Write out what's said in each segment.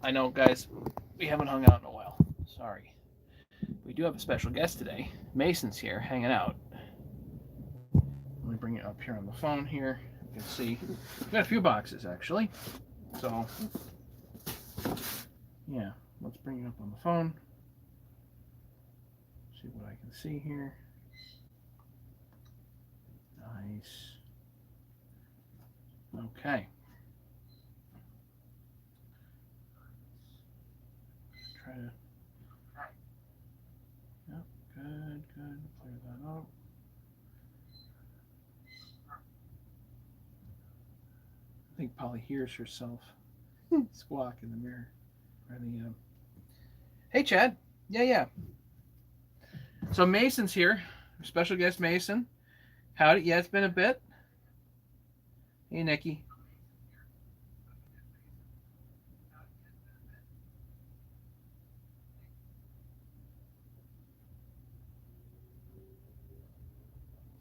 I know, guys, we haven't hung out in a while. Sorry. We do have a special guest today. Mason's here, hanging out. Let me bring it up here on the phone here. You can see we've got a few boxes, actually. So, yeah, let's bring it up on the phone. See what I can see here. Nice. Okay. Try to. Yep, good. Clear that up. I think Polly hears herself squawk in the mirror. Or the, Hey, Chad. Yeah. So Mason's here. Special guest Mason. Howdy. Yeah, it's been a bit. Hey, Nikki.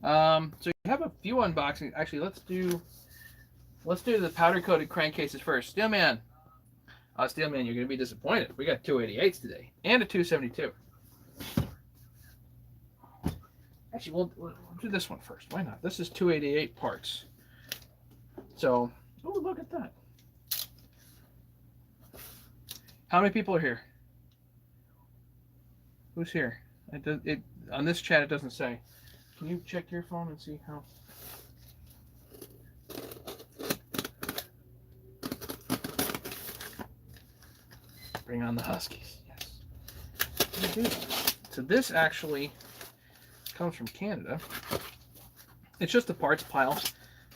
So you have a few unboxings. Actually, let's do the powder coated crankcases first. Steelman. Steelman, you're gonna be disappointed. We got 288s today and a 272. Actually, we'll do this one first. Why not? This is 288 parts. So, oh, look at that. How many people are here? Who's here? On this chat, it doesn't say. Can you check your phone and see how? Bring on the Huskies. Yes. So this actually comes from Canada. It's just a parts pile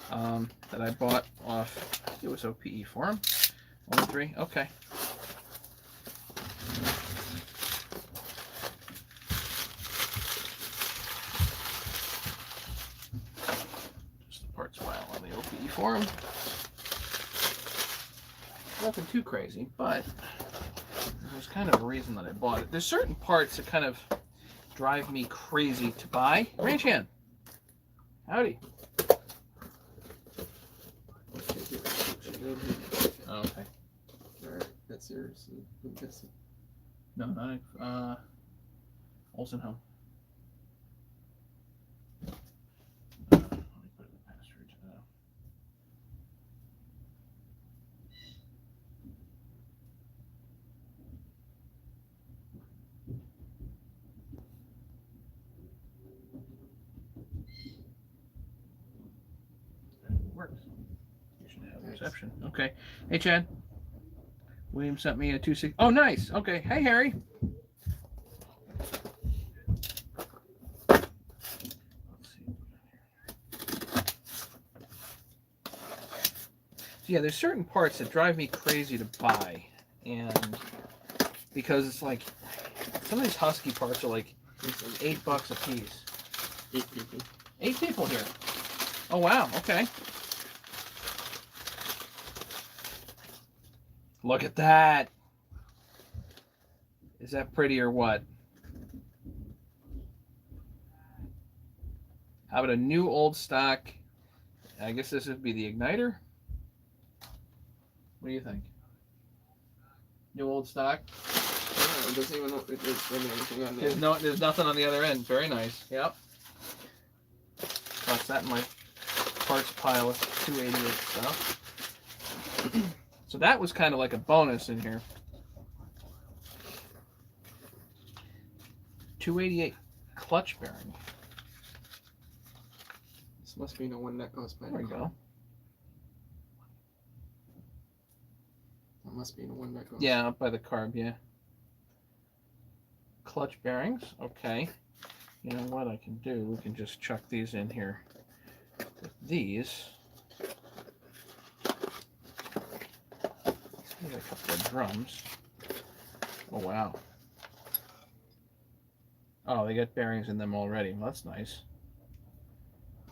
that I bought off. It was OPE Forum. 1 3. Okay. Just the parts pile on the OPE Forum. Nothing too crazy, but there's kind of a reason that I bought it. There's certain parts that kind of drive me crazy to buy. Ranch hand. Howdy. Oh, okay. Alright, that's yours. I'm guessing. No, not Olsen Home. Let me put in the password. Works. You should have reception. Okay. Hey, Chad. William sent me a 260. Oh, nice. Okay. Hey, Harry. Let's see. So yeah, there's certain parts that drive me crazy to buy, and because it's like some of these Husky parts are like $8 a piece. 8 people. 8 people here. Oh wow. Okay. Look at that. Is that pretty or what? How about a new old stock? I guess this would be the igniter. What do you think? New old stock? Oh, it doesn't even know it's anything on there. There's nothing on the other end. Very nice. Yep. Toss that in my parts pile of 288 stuff. So that was kind of like a bonus in here. 288 clutch bearing. This must be the one that goes by There we the car. go. That must be the one that goes. Yeah, up by the carb, yeah. Clutch bearings, okay. You know what I can do? We can just chuck these in here with these. We got a couple of drums. Oh, wow. Oh, they got bearings in them already. Well, that's nice.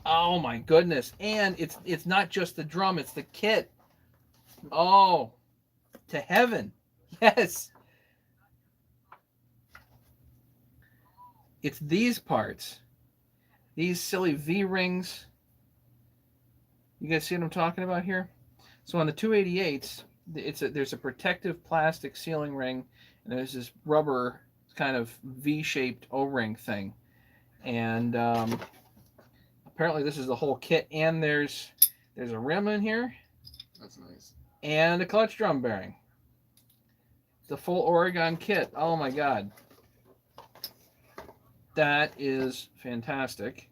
Oh my goodness. And it's not just the drum, it's the kit. Oh, to heaven. Yes. It's these parts. These silly V-rings. You guys see what I'm talking about here? So on the 288s, there's a protective plastic sealing ring, and there's this rubber kind of V-shaped O-ring thing, and apparently this is the whole kit. And there's a rim in here. That's nice. And a clutch drum bearing. The full Oregon kit. Oh my god. That is fantastic.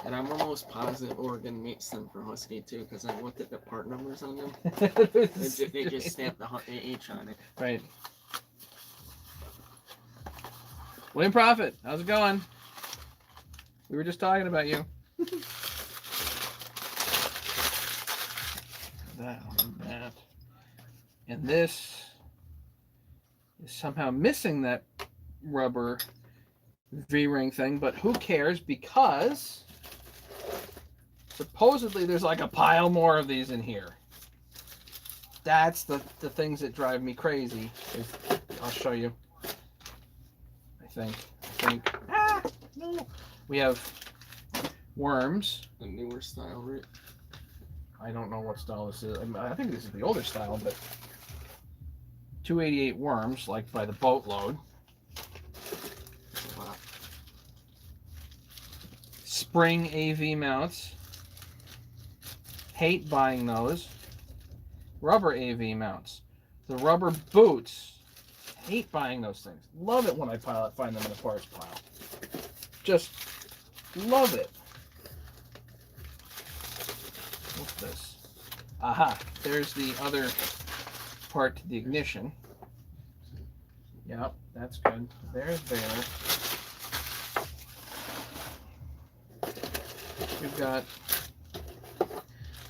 And I'm almost positive Oregon makes them for Husky too, because I looked at the part numbers on them. They just stamped the H on it. Right. William Prophet, how's it going? We were just talking about you. That. And this is somehow missing that rubber V-ring thing, but who cares, because supposedly there's like a pile more of these in here. That's the things that drive me crazy. I'll show you. I think. No. We have worms. The newer style, right? I don't know what style this is. I think this is the older style, but 288 worms, like by the boatload. Wow. Spring AV mounts. Hate buying those. Rubber AV mounts. The rubber boots. Hate buying those things. Love it when I find them in the parts pile. Just love it. What's this? Aha, there's the other part to the ignition. Yep, that's good. There's there. We've got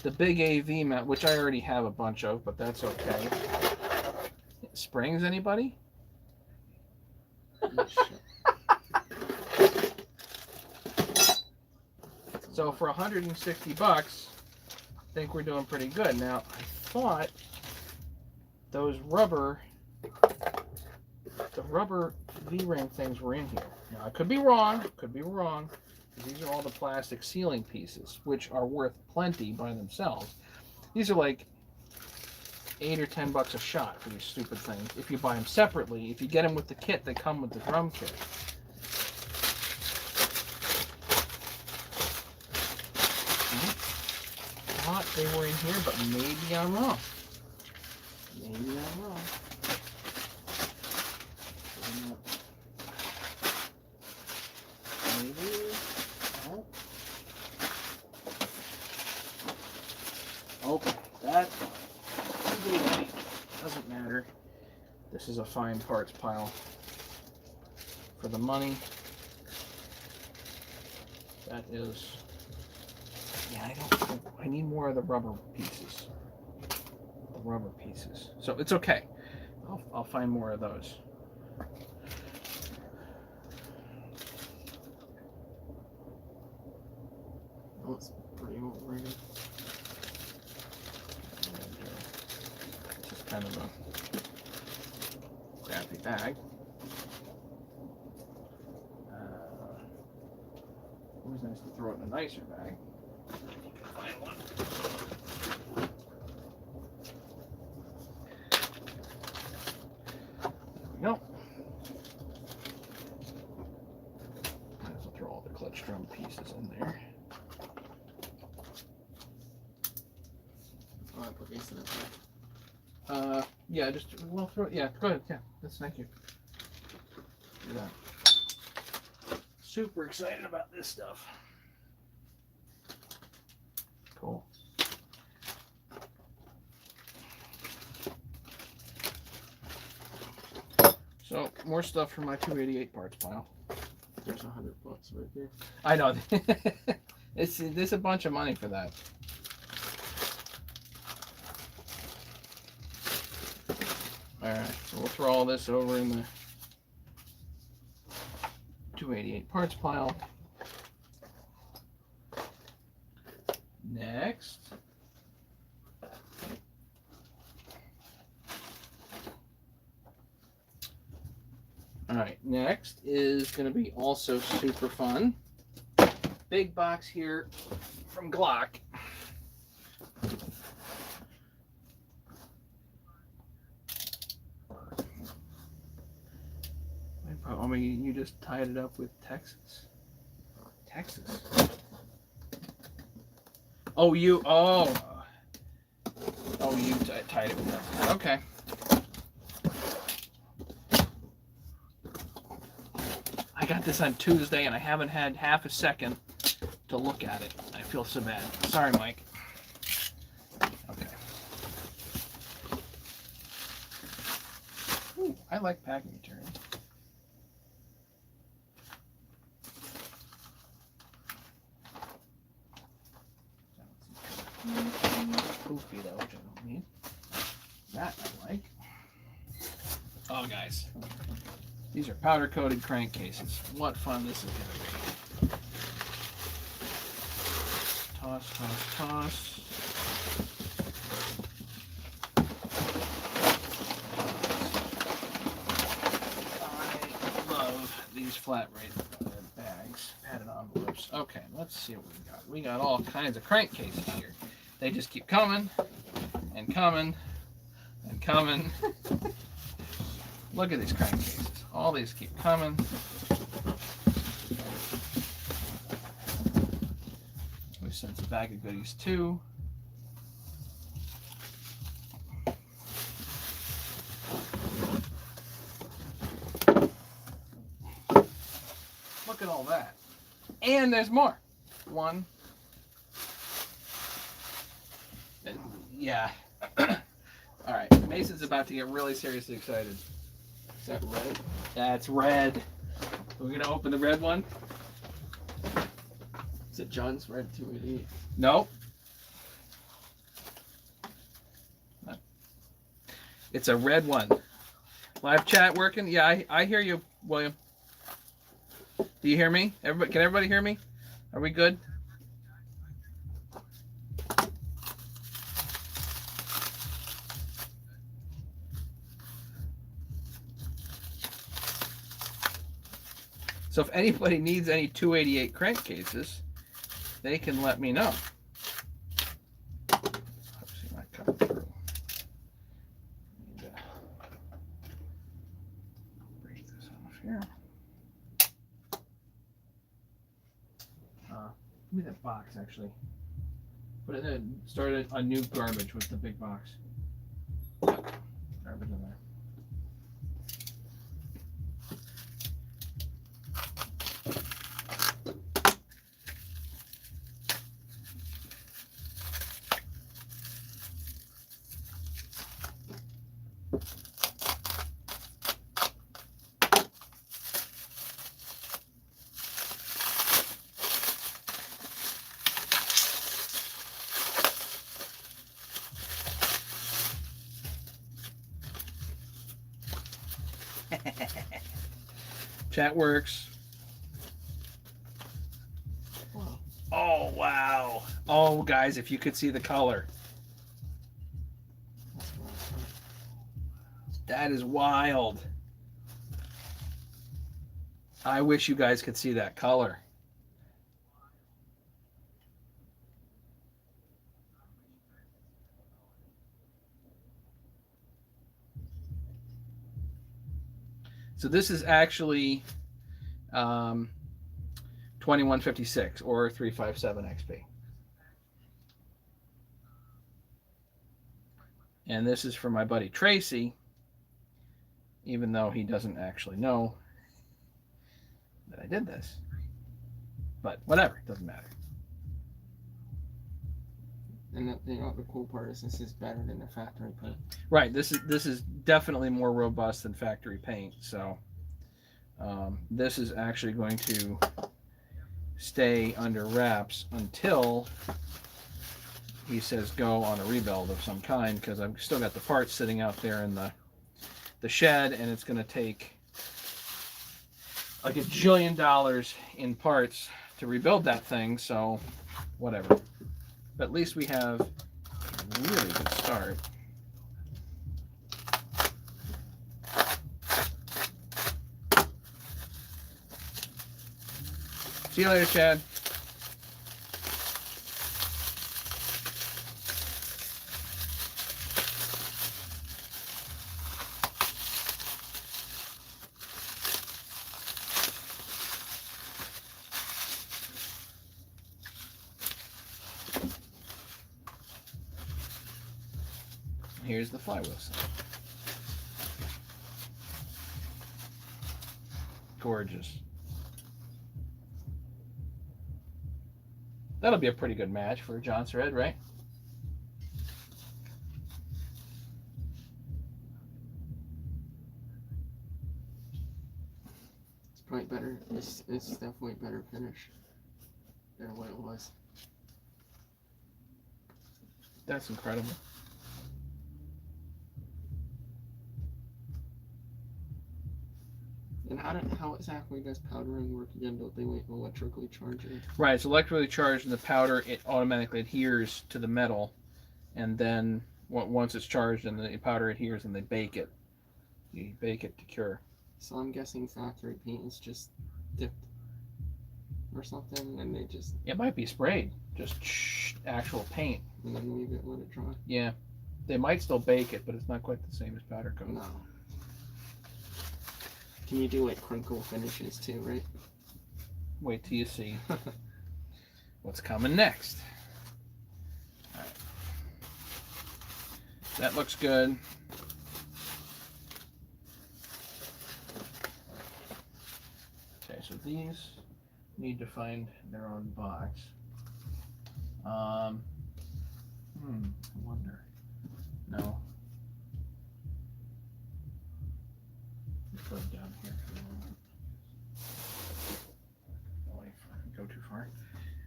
the big AV mount, which I already have a bunch of, but that's okay. Springs, anybody? So for 160 bucks, I think we're doing pretty good. Now, I thought those rubber V-ring things were in here. Now, I could be wrong. These are all the plastic sealing pieces, which are worth plenty by themselves. These are like $8 or $10 a shot for these stupid things. If you buy them separately, if you get them with the kit, they come with the drum kit. I thought they were in here, but maybe I'm wrong. Okay, that doesn't matter. This is a fine parts pile for the money. That is, yeah, I need more of the rubber pieces. So it's okay. I'll find more of those. Oh, it's pretty overrated. This is kind of a crappy bag. Always nice to throw it in a nicer bag. Find one. There we go. Might as well throw all the clutch drum pieces in there. Oh, I put these in it. Yeah, throw it. Yeah, go ahead. Yeah, thank you. Do that. Super excited about this stuff. Cool. So, more stuff for my 288 parts pile. There's $100 right there. I know. There's a bunch of money for that. Alright, so we'll throw all this over in the 288 parts pile. Next. Alright, next is going to be also super fun. Big box here from Glock. I mean, you just tied it up with Texas. Texas. Oh, you. Oh. Oh, you tied it with Texas. Okay. I got this on Tuesday, and I haven't had half a second to look at it. I feel so bad. Sorry, Mike. Okay. Ooh, I like packing material. Poofy though, which I don't need. That I like. Oh, guys. These are powder coated crankcases. What fun this is going to be. Toss, toss, toss. I love these flat rate bags, padded envelopes. Okay, let's see what we got. We got all kinds of crankcases here. They just keep coming and coming and coming. Look at these crankcases. All these keep coming. We sent a bag of goodies too. Look at all that. And there's more. One. Yeah. All right. Mason's about to get really seriously excited. Is that red? That's red. We're gonna open the red one. Is it John's Red 288? Nope. It's a red one. Live chat working? Yeah, I hear you, William. Do you hear me? Everybody, can everybody hear me? Are we good? So if anybody needs any 288 crankcases, they can let me know. Oopsie, not coming through. Need to break this off here. Give me that box, actually. Put it in. Start a new garbage with the big box. Garbage in there. Chat works. Wow. Oh, wow. Oh, guys, if you could see the color. That is wild. I wish you guys could see that color. So this is actually 2156 or 357 XP. And this is for my buddy Tracy, even though he doesn't actually know that I did this. But whatever, doesn't matter. And you know the cool part is this is better than the factory paint. Right. This is definitely more robust than factory paint. So this is actually going to stay under wraps until he says go on a rebuild of some kind, because I've still got the parts sitting out there in the shed, and it's going to take like $1 gajillion in parts to rebuild that thing. So whatever. But at least we have a really good start. See you later, Chad. here's the flywheel side. Gorgeous. That'll be a pretty good match for a John's Thread, right? It's probably better. It's definitely better finish than what it was. That's incredible. And how exactly does powdering work again? Don't they electrically charge it? Right, it's electrically charged, and the powder, it automatically adheres to the metal, and then once it's charged and the powder adheres, and they bake it. You bake it to cure. So I'm guessing factory paint is just dipped or something, and they just... It might be sprayed, just actual paint. And then leave it, let it dry. Yeah, they might still bake it, but it's not quite the same as powder coat. No. Can you do like crinkle finishes too, right? Wait till you see what's coming next. All right. That looks good. Okay, so these need to find their own box. I wonder. No. Put them down here for the moment. Go too far.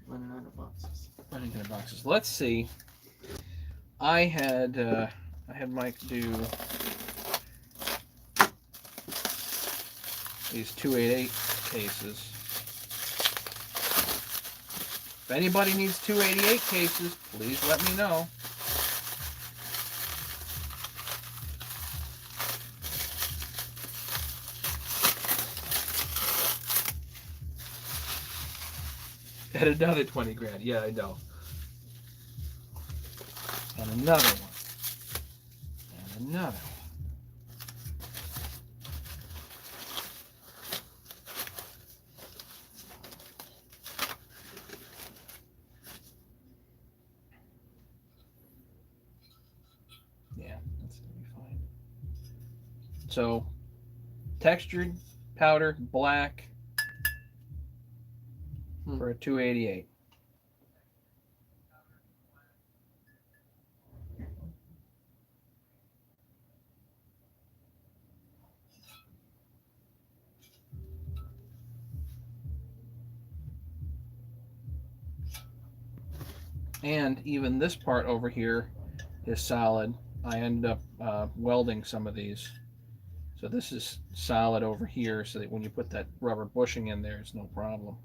Running out of boxes. Running out of boxes. Let's see. I had Mike do these 288 cases. If anybody needs 288 cases, please let me know. And another 20 grand. Yeah, I know. And another one. And another one. Yeah, that's gonna be fine. So, textured powder, black, for a 288. And even this part over here is solid. I ended up welding some of these. So this is solid over here so that when you put that rubber bushing in there, it's no problem.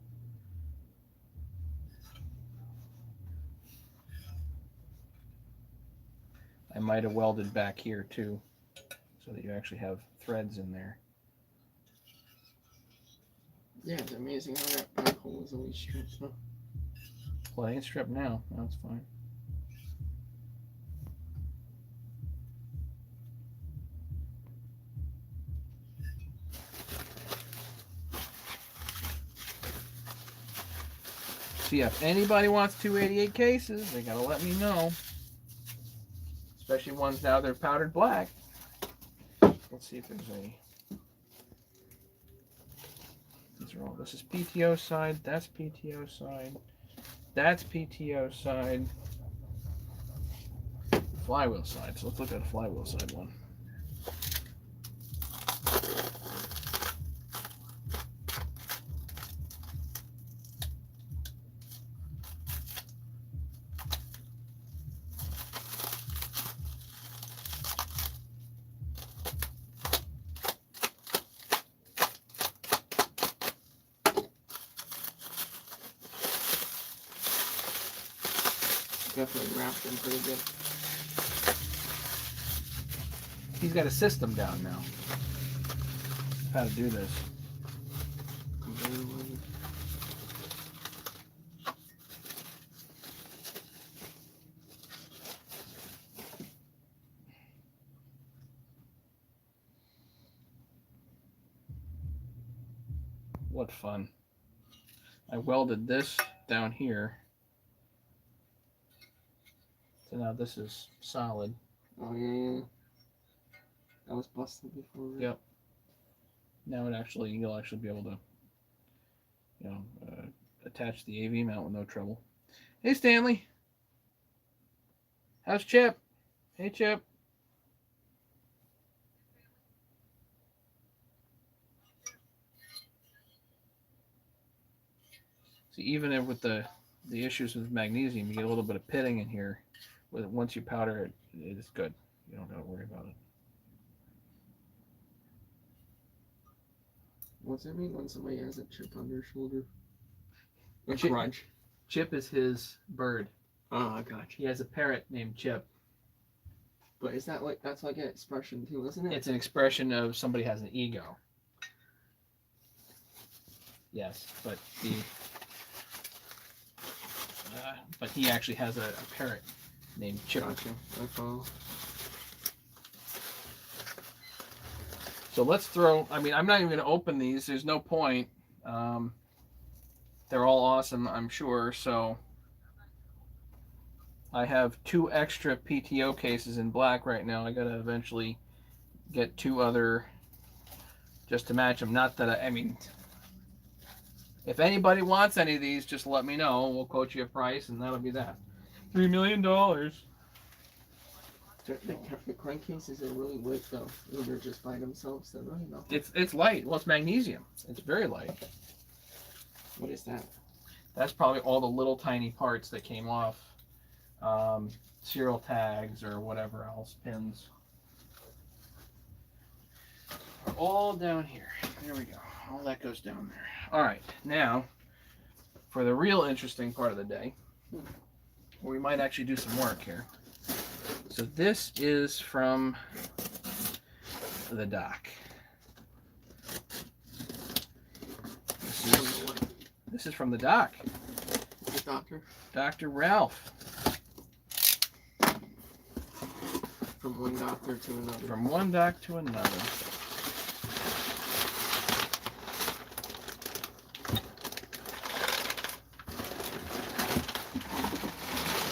I might have welded back here too, so that you actually have threads in there. Yeah, it's amazing how that back hole is always stripped, huh? Well, it ain't stripped now. That's fine. So yeah, if anybody wants 288 cases, they gotta let me know. Especially ones now they're powdered black. Let's see if there's any. These are all. This is PTO side. That's PTO side. That's PTO side. Flywheel side. So let's look at the flywheel side one. Definitely wrapped them pretty good. He's got a system down now. How to do this. What fun. I welded this down here. So now this is solid. Oh yeah. That was busted before. Right? Yep. Now you'll actually be able to, attach the AV mount with no trouble. Hey Stanley, how's Chip? Hey Chip. See, even with the issues with magnesium, you get a little bit of pitting in here. Once you powder it, it's good. You don't got to worry about it. What's that mean when somebody has a chip on their shoulder? A Chip, grudge. Chip is his bird. Oh, I got He has a parrot named Chip. But is that that's like an expression too, isn't it? It's an expression of somebody has an ego. Yes, but he actually has a parrot named Chip. Gotcha. I follow. So let's throw. I mean, I'm not even going to open these. There's no point. They're all awesome, I'm sure. So I have 2 extra PTO cases in black right now. I got to eventually get 2 other just to match them. Not that I mean, if anybody wants any of these, just let me know. We'll quote you a price, and that'll be that. $3 million. The crankcases are really light though. They're just by themselves. They're really not. It's light. Well, it's magnesium. It's very light. What is that? That's probably all the little tiny parts that came off serial tags or whatever else, pins. Are all down here. There we go. All that goes down there. All right, now for the real interesting part of the day, where we might actually do some work here. So this is from the doc. This is from the doc. The doctor? Dr. Ralph. From one doctor to another. From one doc to another.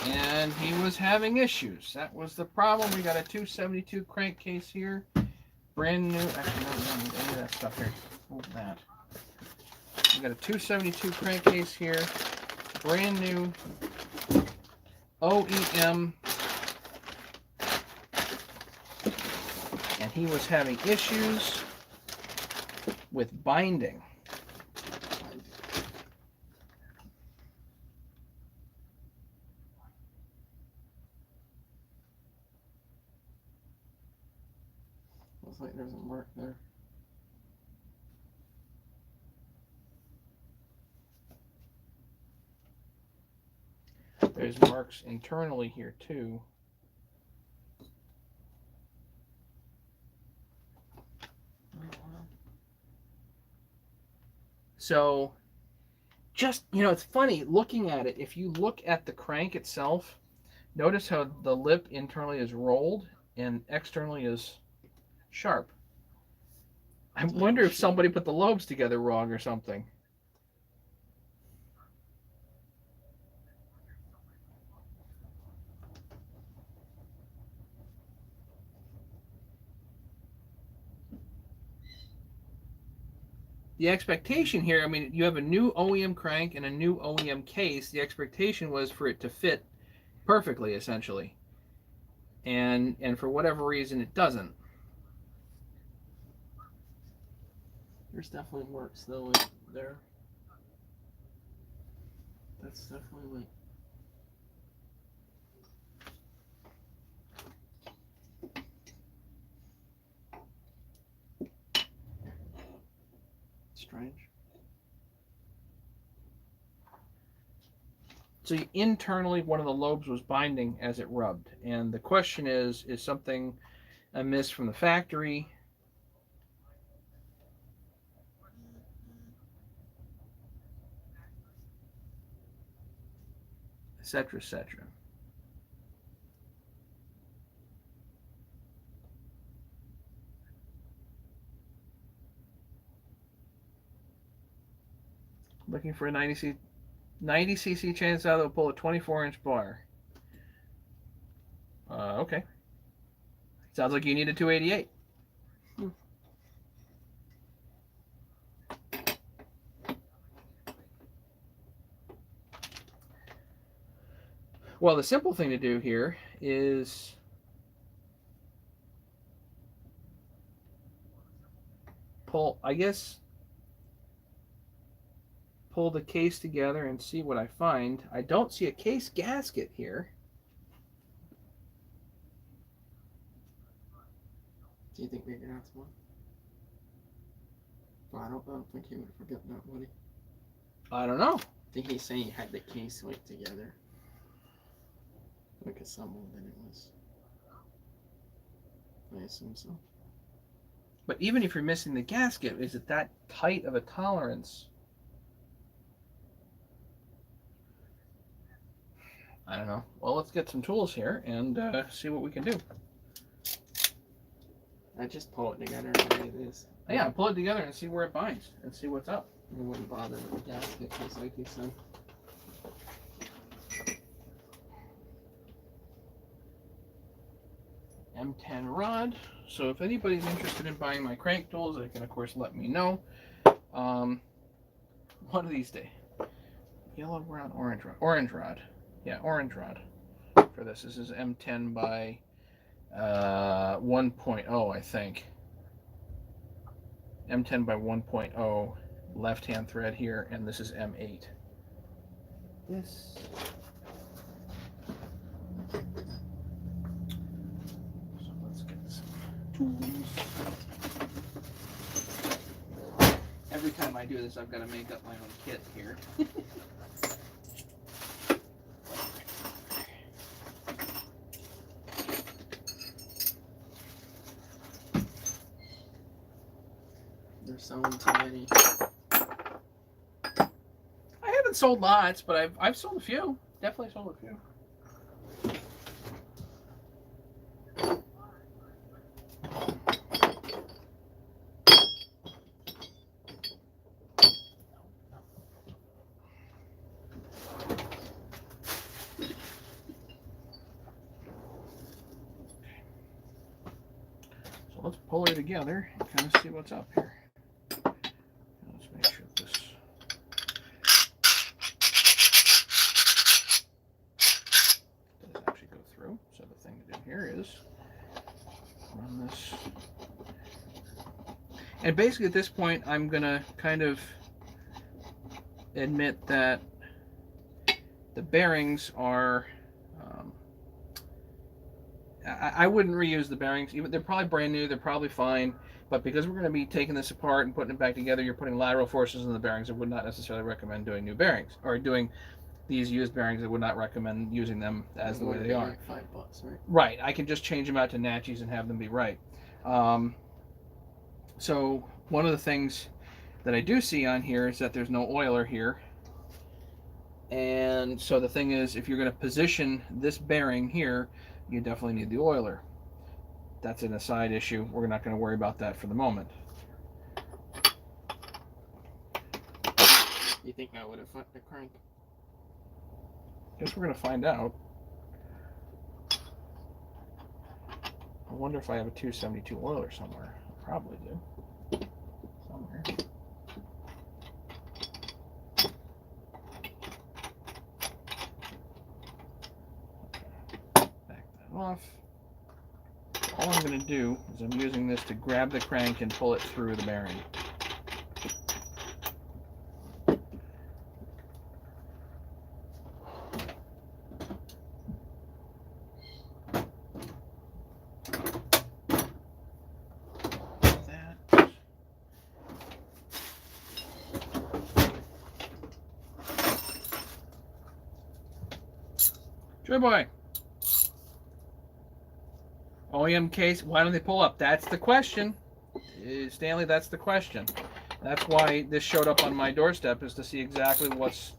And he was having issues. That was the problem. We got a 272 crankcase here. Brand new. Actually, no, we don't need any of that stuff here. Hold that. We got a 272 crankcase here. Brand new OEM. And he was having issues with binding. Looks like there's a mark there. There's marks internally here too. So, just, it's funny looking at it. If you look at the crank itself, notice how the lip internally is rolled and externally is sharp. I wonder if somebody put the lobes together wrong or something. The expectation here, I mean, you have a new OEM crank and a new OEM case. The expectation was for it to fit perfectly, essentially. And for whatever reason, it doesn't. There's definitely marks though there. That's definitely like. Strange. So internally, one of the lobes was binding as it rubbed. And the question is something amiss from the factory? Etc., etc. Looking for a 90cc chance out that will pull a 24-inch bar. Okay. Sounds like you need a 288. Well, the simple thing to do here is pull the case together and see what I find. I don't see a case gasket here. Do you think maybe that's one? Well, I don't think he would forget that, would he? I don't know. I think he's saying he had the case like together. Like assembled, and it was. I assume so. But even if you're missing the gasket, is it that tight of a tolerance? I don't know. Well, let's get some tools here and see what we can do. I just pull it together the way it is. Yeah, pull it together and see where it binds and see what's up. I wouldn't bother with the gasket, just like you said. M10 rod. So if anybody's interested in buying my crank tools, they can of course let me know. One of these days. Yellow, brown, orange rod. Orange rod. Yeah, orange rod for this. This is M10 by 1.0, I think. M10 by 1.0 left-hand thread here, and this is M8. This. So let's get some tools. Every time I do this, I've got to make up my own kit here. They're selling too many. I haven't sold lots, but I've sold a few. Definitely sold a few. So let's pull her together and kind of see what's up here. Let's make sure this does actually go through. So the thing to do here is run this. And basically at this point, I'm going to kind of admit that the bearings are, I wouldn't reuse the bearings. Even they're probably brand new, they're probably fine. But because we're going to be taking this apart and putting it back together, you're putting lateral forces in the bearings. I would not necessarily recommend doing new bearings. Or doing these used bearings, I would not recommend using them as the way they are. Like $5, right? Right. I can just change them out to Natchies and have them be right. So one of the things that I do see on here is that there's no oiler here. And so the thing is, if you're going to position this bearing here, you definitely need the oiler. That's an aside issue. We're not going to worry about that for the moment. You think that would affect the crank? Guess we're going to find out. I wonder if I have a 272 oiler somewhere. I probably do. Somewhere. Back that off. All I'm going to do is I'm using this to grab the crank and pull it through the bearing. Joy boy. OEM case, why don't they pull up? That's the question. Stanley, that's the question. That's why this showed up on my doorstep, is to see exactly what's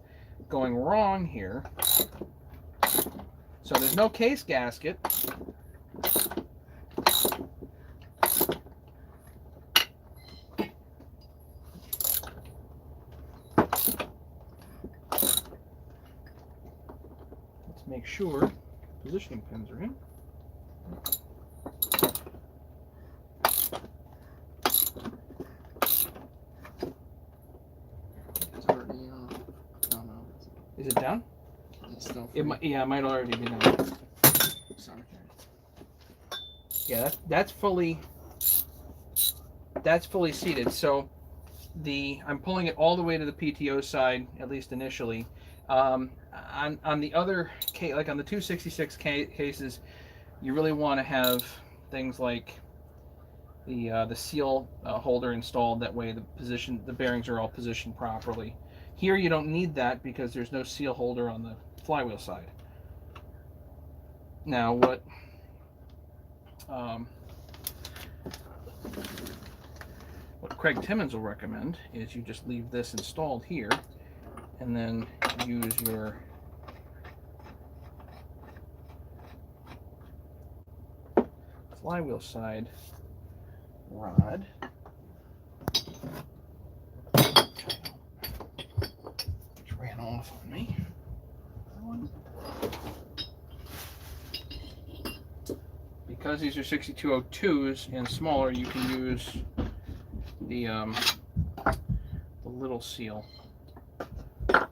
going wrong here. So there's no case gasket. Let's make sure positioning pins are in. Is it down? Still It might. Yeah, it might already be down. Sorry. Yeah, that's fully. That's fully seated. So, I'm pulling it all the way to the PTO side, at least initially. On the other case, like on the 266 cases, you really want to have things like the seal holder installed. That way, the bearings are all positioned properly. Here, you don't need that because there's no seal holder on the flywheel side. Now, what Craig Timmons will recommend is you just leave this installed here, and then use your flywheel side rod. Which ran off on me. Because these are 6202s and smaller, you can use the little seal, the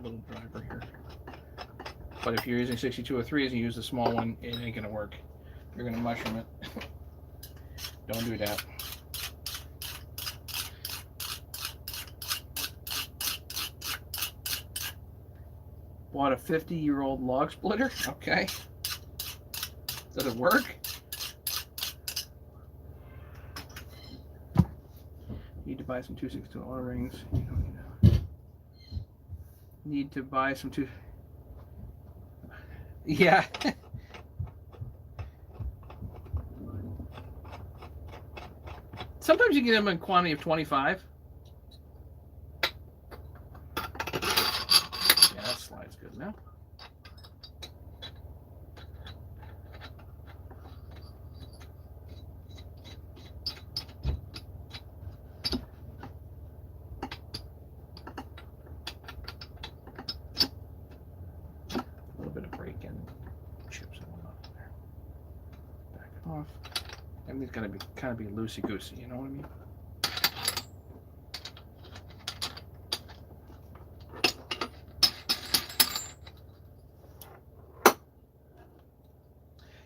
little driver here. But if you're using 6203s and you use the small one, it ain't gonna work. You're gonna mushroom it. Don't do that. Bought a 50-year-old log splitter. Okay. Does it work? Need to buy some 262 auto rings. You don't need to buy some Yeah. Sometimes you get them in a quantity of 25. Yeah, that slides good now. A little bit of break in chips and whatnot there. Back it off. Everything's gotta be kind of be loosey goosey, you know what I mean?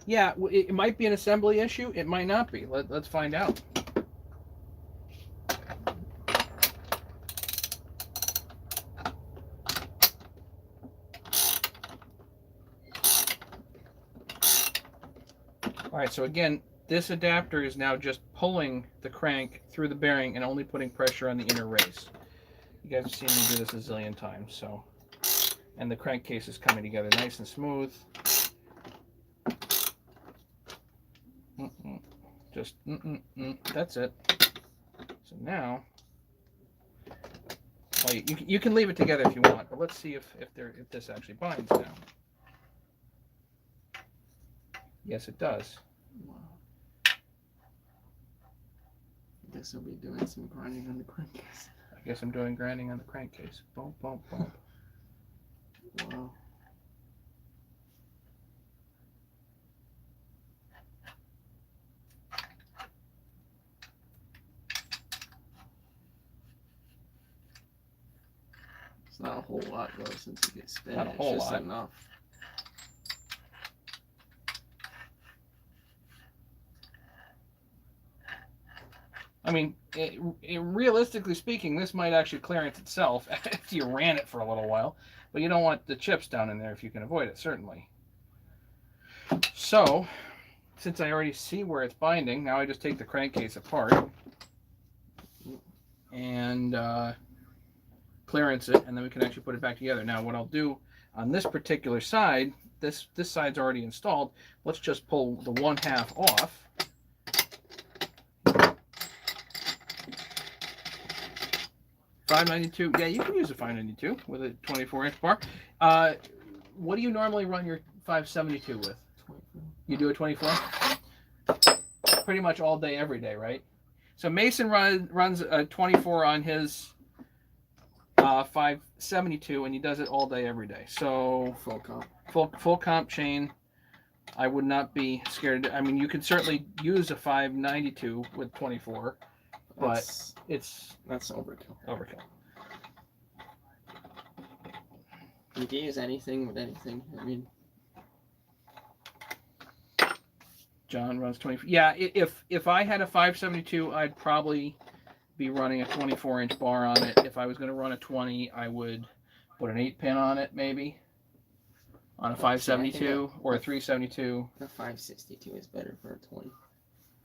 Yeah, it might be an assembly issue. It might not be. Let's find out. All right, so again, this adapter is now just pulling the crank through the bearing and only putting pressure on the inner race. You guys have seen me do this a zillion times, so. And the crankcase is coming together nice and smooth. Just, that's it. So now, well, you can leave it together if you want, but let's see if this actually binds now. Yes, it does. Wow. I guess I'll be doing some grinding on the crankcase. I guess I'm doing grinding on the crankcase. Bump, bump, bump. Wow. It's not a whole lot though since it gets spin. Not a whole it's just lot. enough. I mean, realistically speaking, this might actually clearance itself if you ran it for a little while, but you don't want the chips down in there if you can avoid it, certainly. So, since I already see where it's binding, now I just take the crankcase apart and clearance it, and then we can actually put it back together. Now, what I'll do on this particular side, this side's already installed. Let's just pull the one half off. $592. Yeah, you can use a $592 with a 24-inch bar. What do you normally run your 572 with? 24. You do a 24? Pretty much all day, every day, right? So Mason runs a 24 on his 572, and he does it all day, every day. So Full comp. Full comp chain. I would not be scared. I mean, you could certainly use a 592 with 24, but that's overkill. Overkill. You can use anything with anything. I mean, John runs 20. Yeah, if I had a 572, I'd probably be running a 24-inch bar on it. If I was going to run a 20, I would put an 8-pin on it, maybe, on a 572 or a 372. The 562 is better for a 20.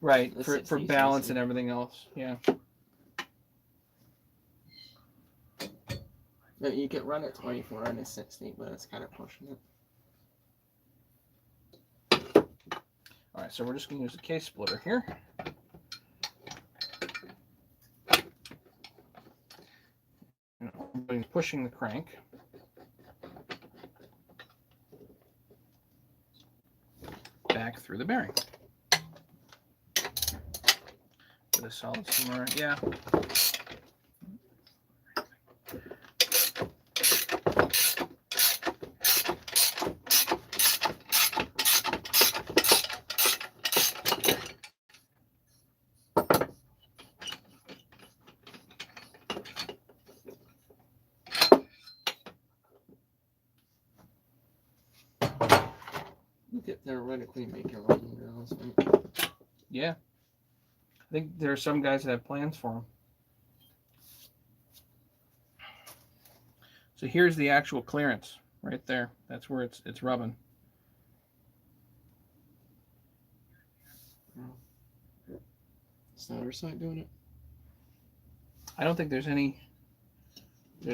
Right, The for 60s balance easy. and everything else. Yeah. But you could run a 24 and a 60, but it's kind of pushing it. All right, so we're just going to use the case splitter here. I'm pushing the crank. Back through the bearing. With a solid somewhere. Yeah. You could theoretically make it run in your house, right? Yeah. I think there are some guys that have plans for them. So here's the actual clearance right there. That's where it's rubbing. Is the other side doing it? I don't think there's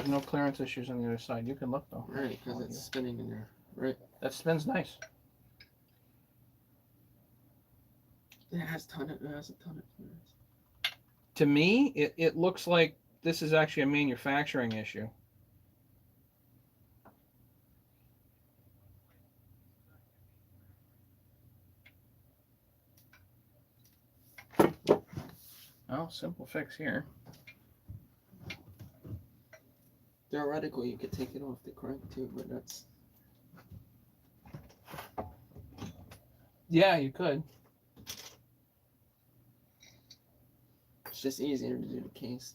no clearance issues on the other side. You can look though. Right, because it's spinning in there. Right. That spins nice. It has a ton of clearance. To me, it looks like this is actually a manufacturing issue. Oh, simple fix here. Theoretically, you could take it off the crank too, but that's... Yeah, you could. It's just easier to do the case.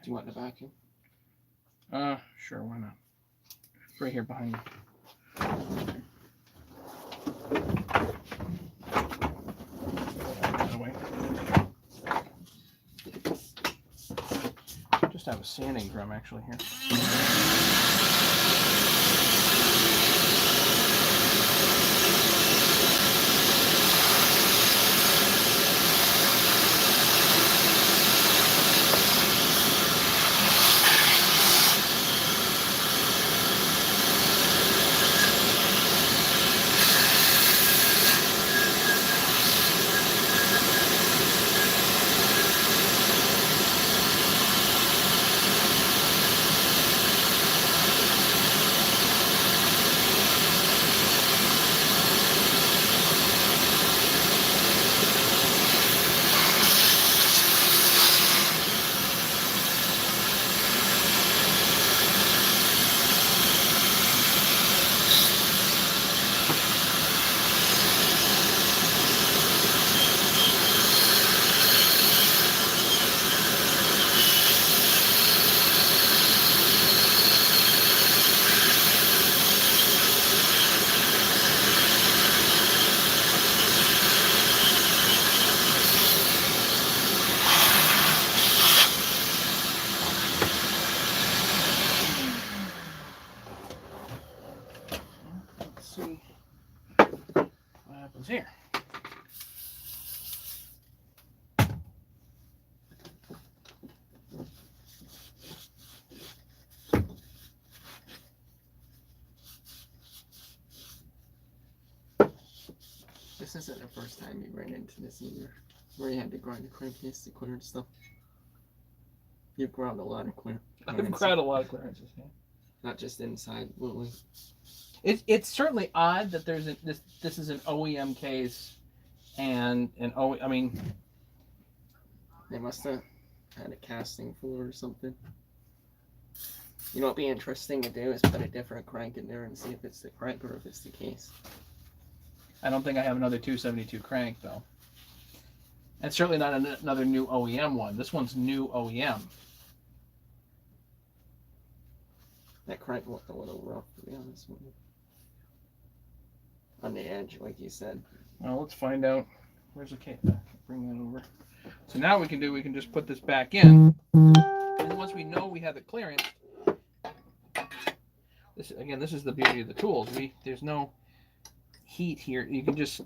Do you want the vacuum? Sure, why not? Right here behind me. That way. Just have a sanding drum actually here. See what happens here. This isn't the first time you ran into this either, where you had to grind the crankcase to clear and stuff. You've ground a lot of clearance. I've ground a lot of clearances. Yeah. Not just inside, Lily. It's certainly odd that there's this is an OEM case, and I mean, They must have had a casting floor or something. You know what'd be interesting to do is put a different crank in there and see if it's the crank or if it's the case. I don't think I have another 272 crank though. And certainly not another new OEM one. This one's new OEM. That crank looked a little rough, to be honest with you. On the edge, like you said. Well, let's find out. Where's the case? Bring that over. So now we can just put this back in. And once we know we have it clearance, this is the beauty of the tools. There's no heat here. You can just,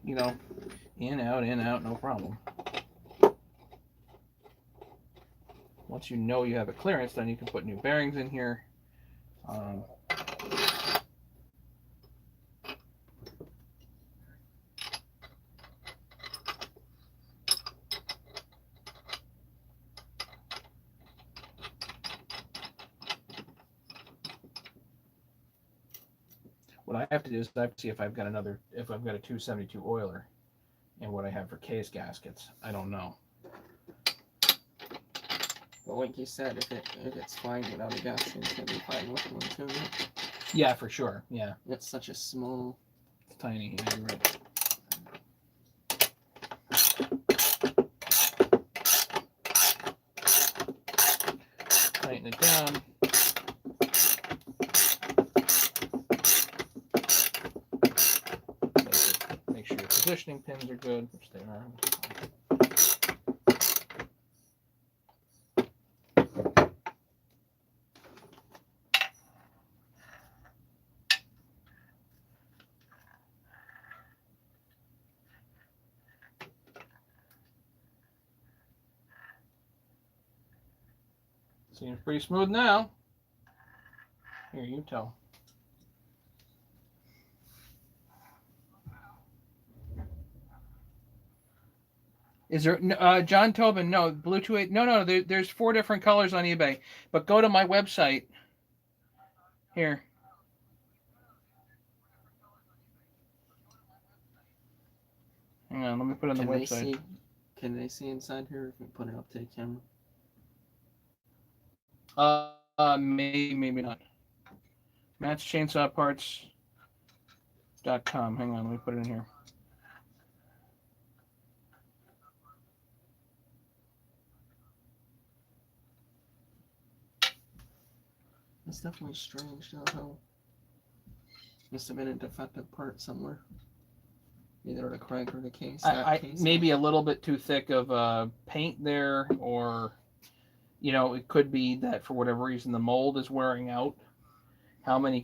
in, out, no problem. Once you know you have a clearance, then you can put new bearings in here. What I have to do is I have to see if I've got a 272 oiler and what I have for case gaskets. I don't know. Well, like you said, if it's fine without a gasket, it's gonna be fine with one too. Right? Yeah, for sure. Yeah. It's such a small. It's tiny. Yeah, you're right. Tighten it down. Make sure your positioning pins are good, which they are. Seems pretty smooth now. Here, you tell. Is there John Tobin? No, Bluetooth. No. There's 4 different colors on eBay. But go to my website. Here. Hang on, let me put it on the website. Can they see inside here if we put it up to the camera? Maybe not. MatchChainsawParts.com. Hang on, let me put it in here. It's definitely strange though how must have been a defective part somewhere. Either the crank or the case. Maybe a little bit too thick of paint there, or it could be that for whatever reason the mold is wearing out. How many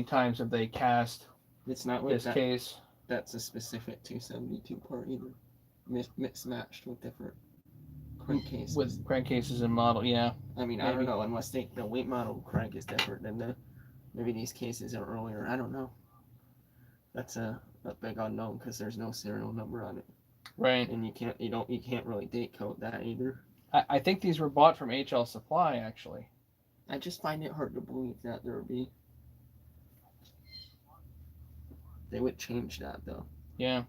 times have they cast it's not this case? That's a specific 272 part either. Mismatched with different crankcases. With crankcases and model, yeah. I mean, maybe. I don't know, unless the weight model crank is different than maybe these cases are earlier. I don't know. That's a big unknown because there's no serial number on it. Right. And you can't really date code that either. I think these were bought from HL Supply, actually. I just find it hard to believe that there would be. They would change that though. Yeah.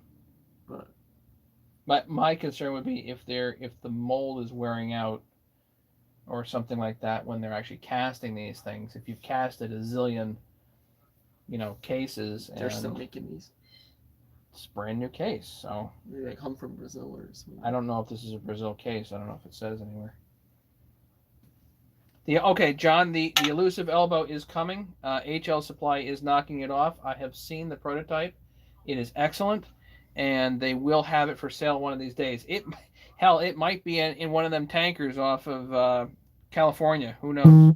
But my concern would be if the mold is wearing out or something like that when they're actually casting these things. If you've casted a zillion, cases, they're still making these. It's a brand new case, so they come from Brazil or something. I don't know if this is a Brazil case. I don't know if it says anywhere. John, the elusive elbow is coming. HL Supply is knocking it off. I have seen the prototype. It is excellent, and they will have it for sale one of these days. It might be in one of them tankers off of California. Who knows?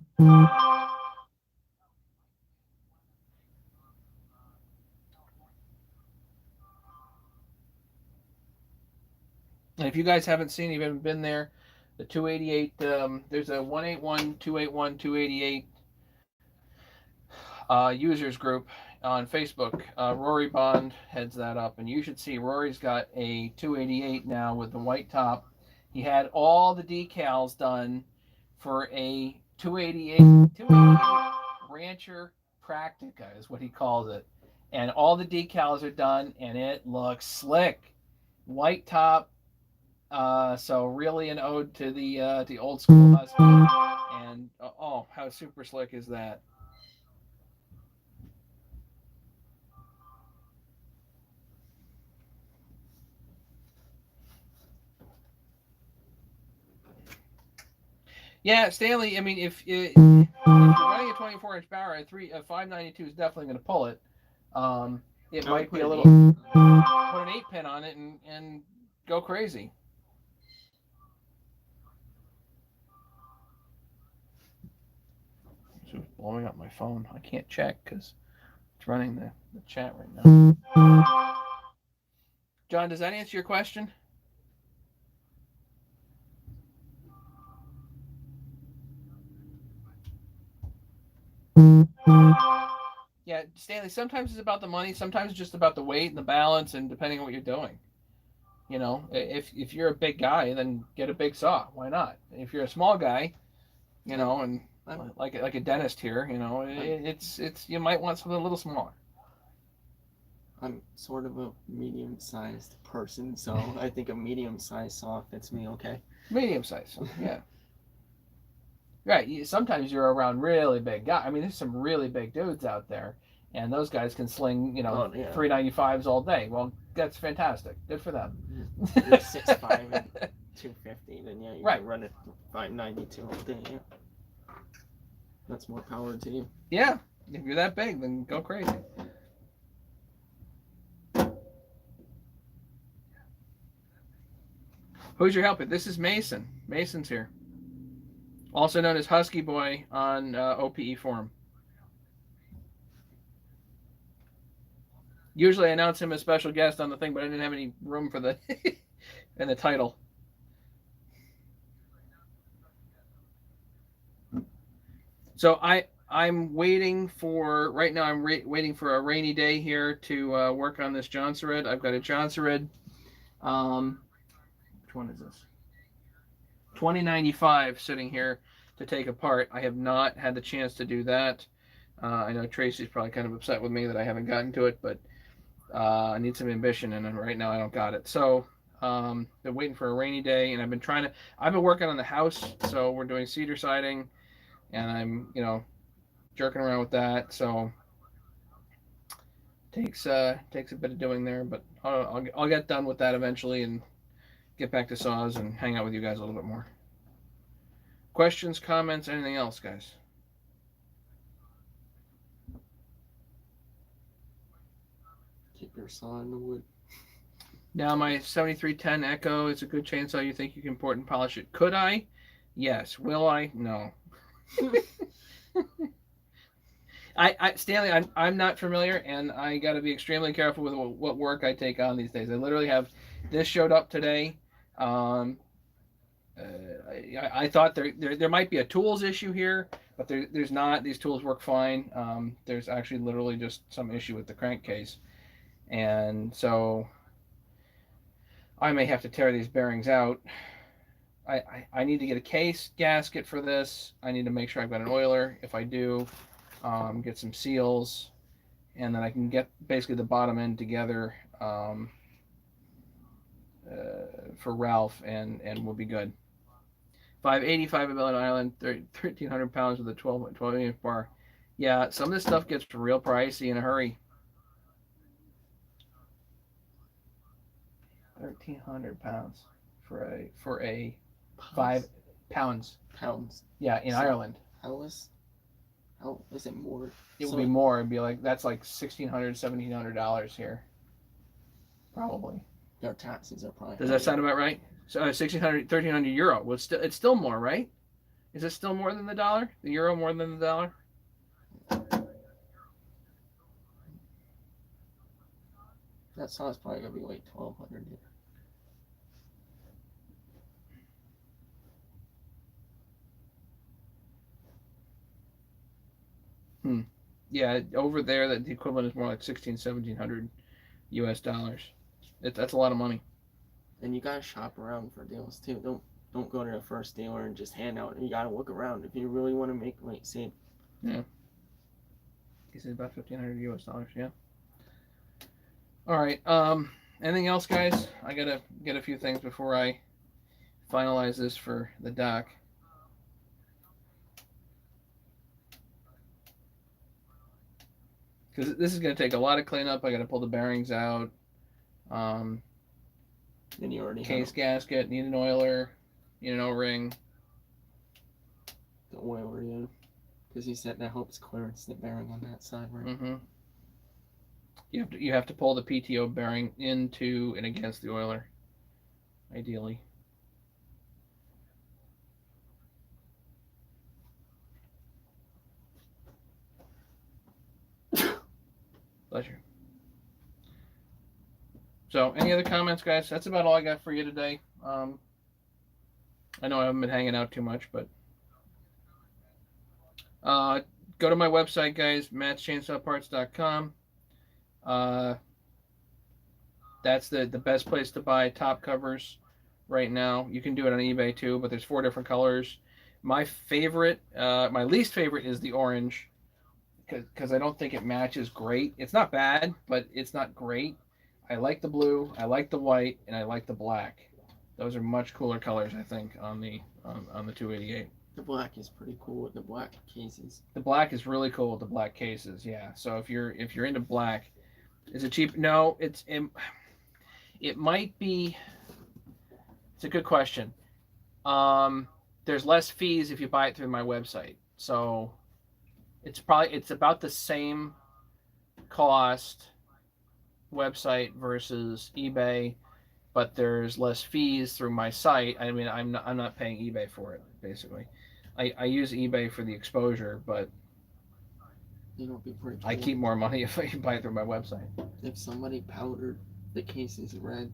And if you guys haven't seen, you haven't been there, the 288, there's a 181, 281, 288 users group on Facebook. Rory Bond heads that up, and you should see Rory's got a 288 now with the white top. He had all the decals done for a 288 Rancher Practica is what he calls it. And all the decals are done, and it looks slick. White top, so really an ode to the old school Husky. And oh, how super slick is that? Yeah, Stanley. I mean, if you're running a 24-inch power, a 592 is definitely going to pull it. It might be a little. Put an 8-pin on it and go crazy. It's blowing up my phone. I can't check because it's running the chat right now. John, does that answer your question? Yeah, Stanley, sometimes it's about the money, sometimes it's just about the weight and the balance and depending on what you're doing. You know, if you're a big guy, then get a big saw. Why not? If you're a small guy, you know, and like a dentist here, you know, it's you might want something a little smaller. I'm sort of a medium-sized person, so I think a medium-sized saw fits me okay. Medium size, yeah. Right. Sometimes you're around really big guys. I mean, there's some really big dudes out there, and those guys can sling, 395s all day. Well, that's fantastic. Good for them. You're 6'5" and 250, then yeah, you can run it 592 all day. Yeah. That's more power to you. Yeah. If you're that big, then go crazy. Who's your helper? This is Mason. Mason's here. Also known as Husky Boy on OPE forum. Usually I announce him as special guest on the thing, but I didn't have any room for the in the title. So I'm waiting for right now. I'm waiting for a rainy day here to work on this Johnson. I've got a Johnson. Which one is this? 2095 sitting here to take apart. I have not had the chance to do that. I know Tracy's probably kind of upset with me that I haven't gotten to it, but I need some ambition, and right now I don't got it. So been waiting for a rainy day, and I've been working on the house. So we're doing cedar siding, and I'm jerking around with that. So takes a bit of doing there, but I'll get done with that eventually and get back to saws and hang out with you guys a little bit more. Questions, comments, anything else, guys? Keep your saw in the wood. Now my 7310 Echo is a good chainsaw. You think you can port and polish it? Could I? Yes. Will I? No. Stanley, I'm not familiar, and I got to be extremely careful with what work I take on these days. I literally have this showed up today. I thought there might be a tools issue here, but there's not. These tools work fine. There's actually literally just some issue with the crankcase, and so I may have to tear these bearings out. I need to get a case gasket for this. I need to make sure I've got an oiler. If I do, get some seals, and then I can get basically the bottom end together for Ralph, and we'll be good. 585 at Bellin Island, 1,300 pounds with a 12-inch bar. Yeah, some of this stuff gets real pricey in a hurry. 1,300 pounds for a 5 pounds. Pounds. Yeah, in Ireland. How is it more? It would be more. It'd be that's like $1,600, $1,700 here, probably. Their taxes are probably. Does that sound about right? So 1,600, 1,300 euro. Well, it's still more, right? Is it still more than the dollar? The euro more than the dollar? That saw's probably gonna be like 1,200. Yeah, over there, the equivalent is more like 1,700 US dollars. That's a lot of money. And you gotta shop around for deals too. don't go to the first dealer and just hand out. You gotta look around if you really want to make save. Yeah. He said about $1,500 US. Yeah. All right. Anything else, guys? I gotta get a few things before I finalize this for the dock. Because this is gonna take a lot of cleanup. I gotta pull the bearings out. And you already Case have gasket. Need an oiler. Need an O-ring. the oiler, yeah. Because you said that helps clearance the bearing on that side, right? Mm-hmm. You have to pull the PTO bearing into and against the oiler, ideally. Bless you. So, any other comments, guys? That's about all I got for you today. I know I haven't been hanging out too much, but go to my website, guys, mattschainsawparts.com. That's the best place to buy top covers right now. You can do it on eBay too, but there's 4 different colors. My favorite, my least favorite is the orange, because I don't think it matches great. It's not bad, but it's not great. I like the blue, I like the white, and I like the black. Those are much cooler colors, I think, on the 288. The black is pretty cool with the black cases. The black is really cool with the black cases, yeah. So if you're into black, is it cheap? No, it might be. It's a good question. There's less fees if you buy it through my website, so it's about the same cost website versus eBay, but there's less fees through my site. I mean, I'm not paying eBay for it, basically. I use eBay for the exposure, but You know, it'd be pretty cool. I keep more money if I buy it through my website. If somebody powdered the cases red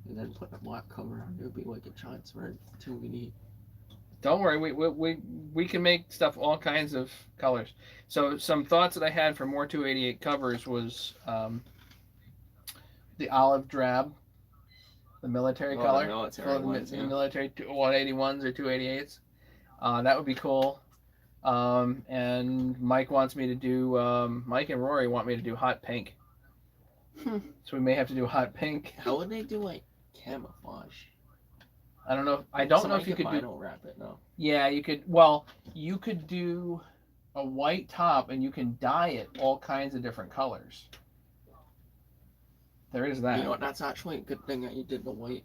and then put a black cover on it, would be like a Giants red 288. Don't worry, we can make stuff all kinds of colors. So some thoughts that I had for more 288 covers was the olive drab, the military color. The military for ones, the yeah. military 181s or 288s. That would be cool. And Mike wants me to do. Mike and Rory want me to do hot pink. So we may have to do hot pink. How would they do like camouflage? I don't know. I don't know if you could do. Vinyl wrap it, no. Yeah, you could. Well, you could do a white top, and you can dye it all kinds of different colors. There is that. You know what? That's actually a good thing that you did the white.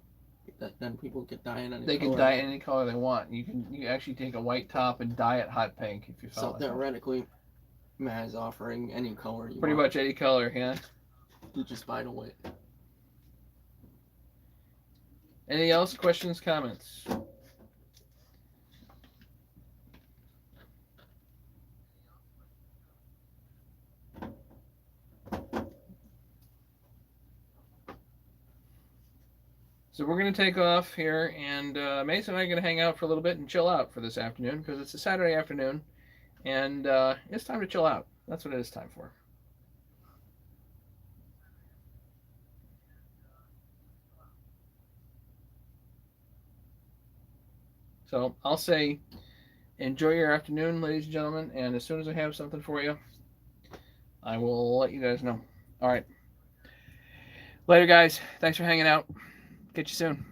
That then people could dye it any They color. can dye it any color they want. You can actually take a white top and dye it hot pink if you felt So like it. theoretically, Matt is offering any color you Pretty want. much any color, yeah. You just buy the white. Any else? Questions, comments? So we're going to take off here, and Mason and I are going to hang out for a little bit and chill out for this afternoon, because it's a Saturday afternoon, and it's time to chill out. That's what it is time for. So I'll say, enjoy your afternoon, ladies and gentlemen, and as soon as I have something for you, I will let you guys know. All right. Later, guys. Thanks for hanging out. Catch you soon.